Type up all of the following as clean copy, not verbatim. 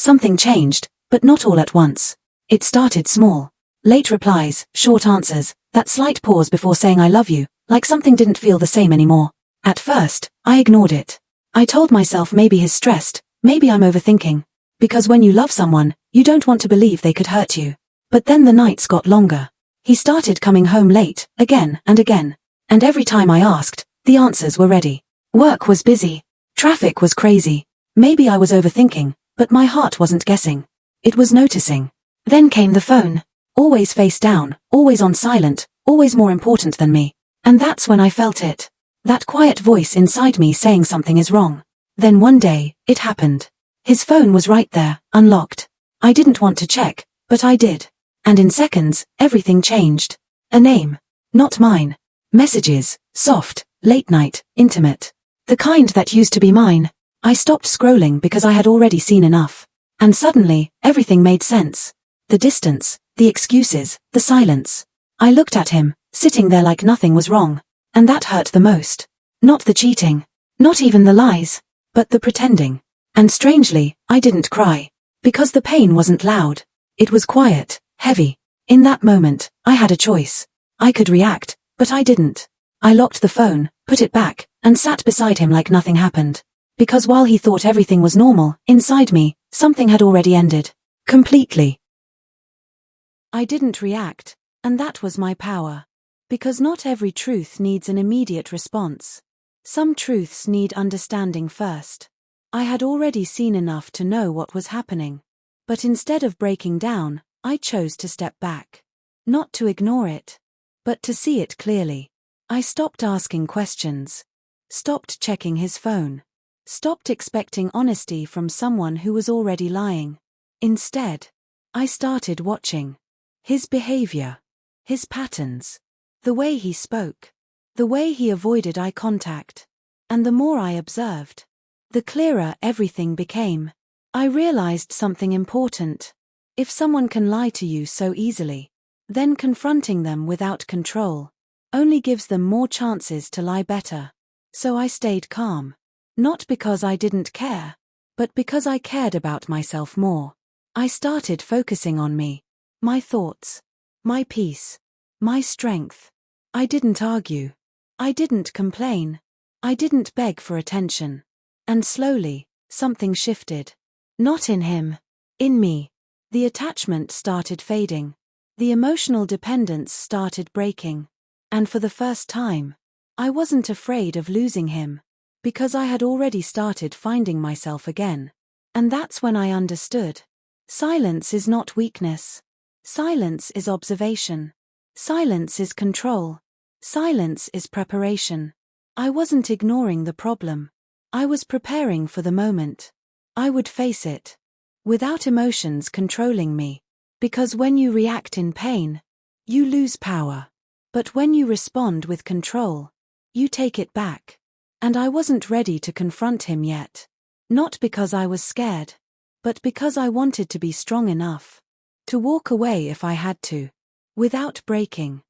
something changed, but not all at once. It started small. Late replies, short answers, that slight pause before saying I love you, like something didn't feel the same anymore. At first, I ignored it. I told myself maybe he's stressed, maybe I'm overthinking. Because when you love someone, you don't want to believe they could hurt you. But then the nights got longer. He started coming home late, again and again. And every time I asked, the answers were ready. Work was busy. Traffic was crazy. Maybe I was overthinking, but my heart wasn't guessing. It was noticing. Then came the phone. Always face down, always on silent, always more important than me. And that's when I felt it. That quiet voice inside me saying something is wrong. Then one day, it happened. His phone was right there, unlocked. I didn't want to check, but I did. And in seconds, everything changed. A name. Not mine. Messages, soft, late night, intimate. The kind that used to be mine. I stopped scrolling because I had already seen enough. And suddenly, everything made sense. The distance, the excuses, the silence. I looked at him, sitting there like nothing was wrong. And that hurt the most. Not the cheating. Not even the lies. But the pretending. And strangely, I didn't cry. Because the pain wasn't loud. It was quiet, heavy. In that moment, I had a choice. I could react, but I didn't. I locked the phone, put it back, and sat beside him like nothing happened. Because while he thought everything was normal, inside me, something had already ended. Completely. I didn't react, and that was my power. Because not every truth needs an immediate response. Some truths need understanding first. I had already seen enough to know what was happening. But instead of breaking down, I chose to step back. Not to ignore it, but to see it clearly. I stopped asking questions. Stopped checking his phone. Stopped expecting honesty from someone who was already lying. Instead, I started watching. His behavior. His patterns. The way he spoke. The way he avoided eye contact. And the more I observed, the clearer everything became. I realized something important. If someone can lie to you so easily, then confronting them without control only gives them more chances to lie better. So I stayed calm. Not because I didn't care, but because I cared about myself more. I started focusing on me. My thoughts. My peace. My strength. I didn't argue. I didn't complain. I didn't beg for attention. And slowly, something shifted. Not in him. In me. The attachment started fading. The emotional dependence started breaking. And for the first time, I wasn't afraid of losing him. Because I had already started finding myself again. And that's when I understood. Silence is not weakness. Silence is observation. Silence is control. Silence is preparation. I wasn't ignoring the problem. I was preparing for the moment. I would face it. Without emotions controlling me. Because when you react in pain, you lose power. But when you respond with control, you take it back. And I wasn't ready to confront him yet. Not because I was scared, but because I wanted to be strong enough to walk away if I had to, without breaking.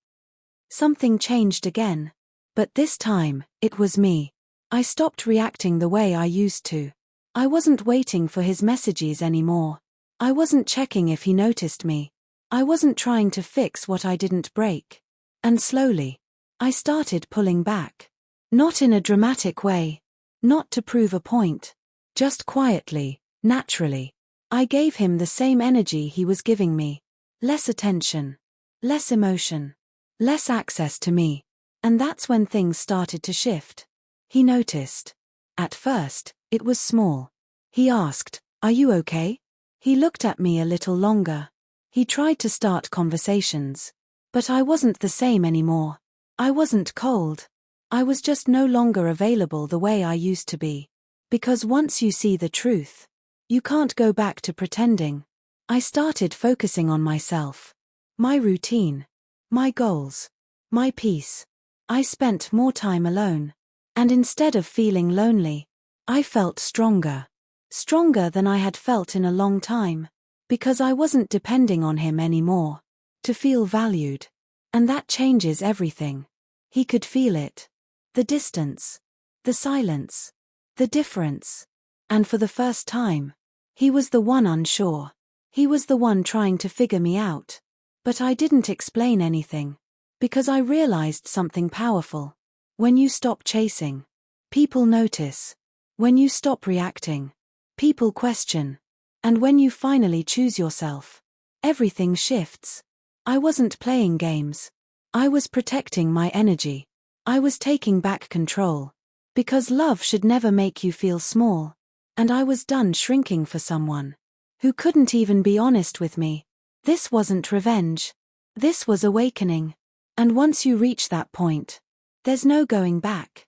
Something changed again, but this time, it was me. I stopped reacting the way I used to. I wasn't waiting for his messages anymore. I wasn't checking if he noticed me. I wasn't trying to fix what I didn't break. And slowly, I started pulling back. Not in a dramatic way. Not to prove a point. Just quietly, naturally. I gave him the same energy he was giving me. Less attention. Less emotion. Less access to me. And that's when things started to shift. He noticed. At first, it was small. He asked, "Are you okay?" He looked at me a little longer. He tried to start conversations. But I wasn't the same anymore. I wasn't cold. I was just no longer available the way I used to be. Because once you see the truth, you can't go back to pretending. I started focusing on myself. My routine. My goals. My peace. I spent more time alone. And instead of feeling lonely, I felt stronger. Stronger than I had felt in a long time. Because I wasn't depending on him anymore. To feel valued. And that changes everything. He could feel it. The distance. The silence. The difference. And for the first time, He was the one unsure. He was the one trying to figure me out. But I didn't explain anything. Because I realized something powerful. When you stop chasing, people notice. When you stop reacting, people question. And when you finally choose yourself, everything shifts. I wasn't playing games. I was protecting my energy. I was taking back control. Because love should never make you feel small. And I was done shrinking for someone who couldn't even be honest with me. This wasn't revenge. This was awakening. And once you reach that point, there's no going back.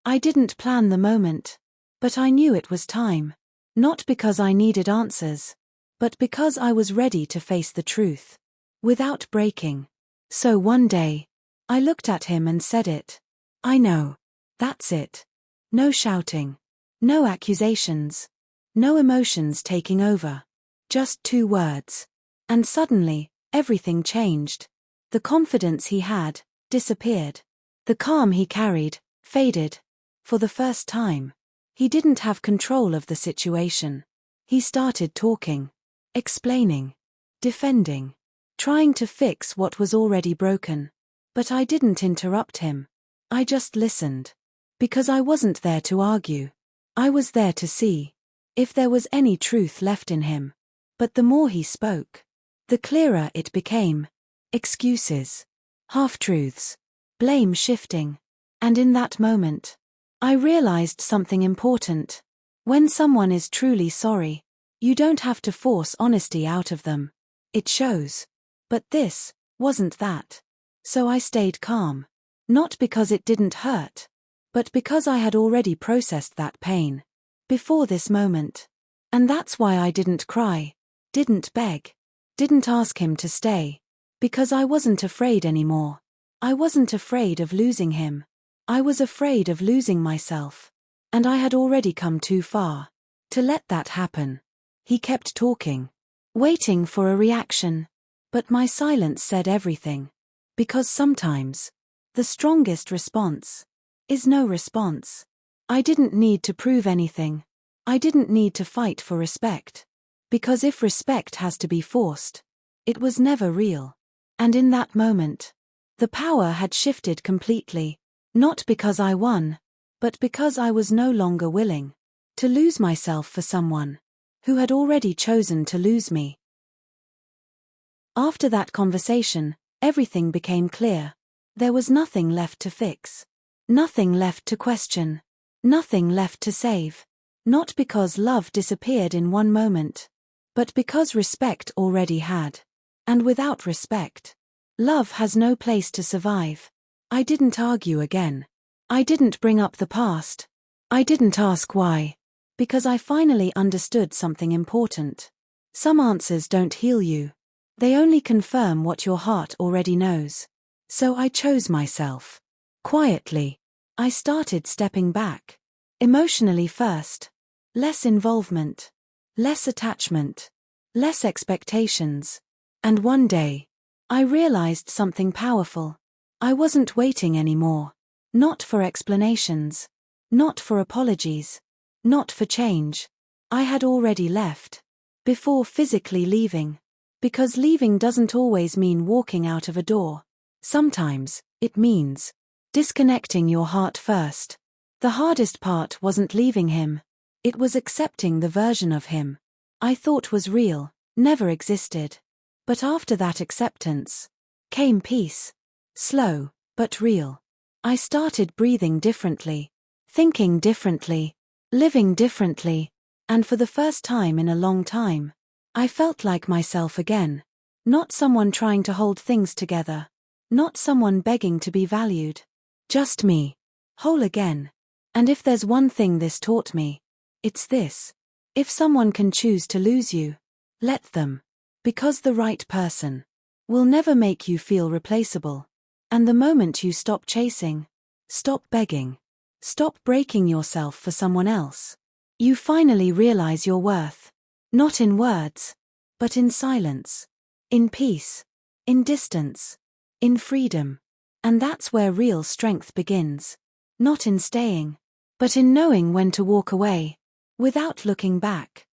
I didn't plan the moment. But I knew it was time. Not because I needed answers. But because I was ready to face the truth. Without breaking. So one day, I looked at him and said it. I know. That's it. No shouting. No accusations. No emotions taking over. Just 2 words. And suddenly, everything changed. The confidence he had disappeared. The calm he carried faded. For the first time, he didn't have control of the situation. He started talking, explaining, defending, trying to fix what was already broken. But I didn't interrupt him. I just listened. Because I wasn't there to argue. I was there to see if there was any truth left in him. But the more he spoke, the clearer it became. Excuses, half-truths, blame shifting. And in that moment, I realized something important. When someone is truly sorry, you don't have to force honesty out of them. It shows. But this wasn't that. So I stayed calm. Not because it didn't hurt, but because I had already processed that pain before this moment. And that's why I didn't cry, didn't beg, didn't ask him to stay. Because I wasn't afraid anymore. I wasn't afraid of losing him. I was afraid of losing myself. And I had already come too far to let that happen. He kept talking, waiting for a reaction. But my silence said everything. Because sometimes, the strongest response is no response. I didn't need to prove anything. I didn't need to fight for respect. Because if respect has to be forced, it was never real. And in that moment, the power had shifted completely. Not because I won, but because I was no longer willing to lose myself for someone who had already chosen to lose me. After that conversation, everything became clear. There was nothing left to fix. Nothing left to question. Nothing left to save. Not because love disappeared in one moment, but because respect already had. And without respect, love has no place to survive. I didn't argue again. I didn't bring up the past. I didn't ask why. Because I finally understood something important. Some answers don't heal you. They only confirm what your heart already knows. So I chose myself. Quietly. I started stepping back. Emotionally first. Less involvement. Less attachment. Less expectations. And one day, I realized something powerful. I wasn't waiting anymore. Not for explanations. Not for apologies. Not for change. I had already left. Before physically leaving. Because leaving doesn't always mean walking out of a door. Sometimes, it means disconnecting your heart first. The hardest part wasn't leaving him. It was accepting the version of him I thought was real, never existed. But after that acceptance came peace. Slow, but real. I started breathing differently, thinking differently, living differently, and for the first time in a long time, I felt like myself again. Not someone trying to hold things together. Not someone begging to be valued. Just me. Whole again. And if there's one thing this taught me, it's this. If someone can choose to lose you, let them. Because the right person will never make you feel replaceable. And the moment you stop chasing, stop begging, stop breaking yourself for someone else, you finally realize your worth. Not in words, but in silence, in peace, in distance, in freedom. And that's where real strength begins. Not in staying, but in knowing when to walk away, without looking back.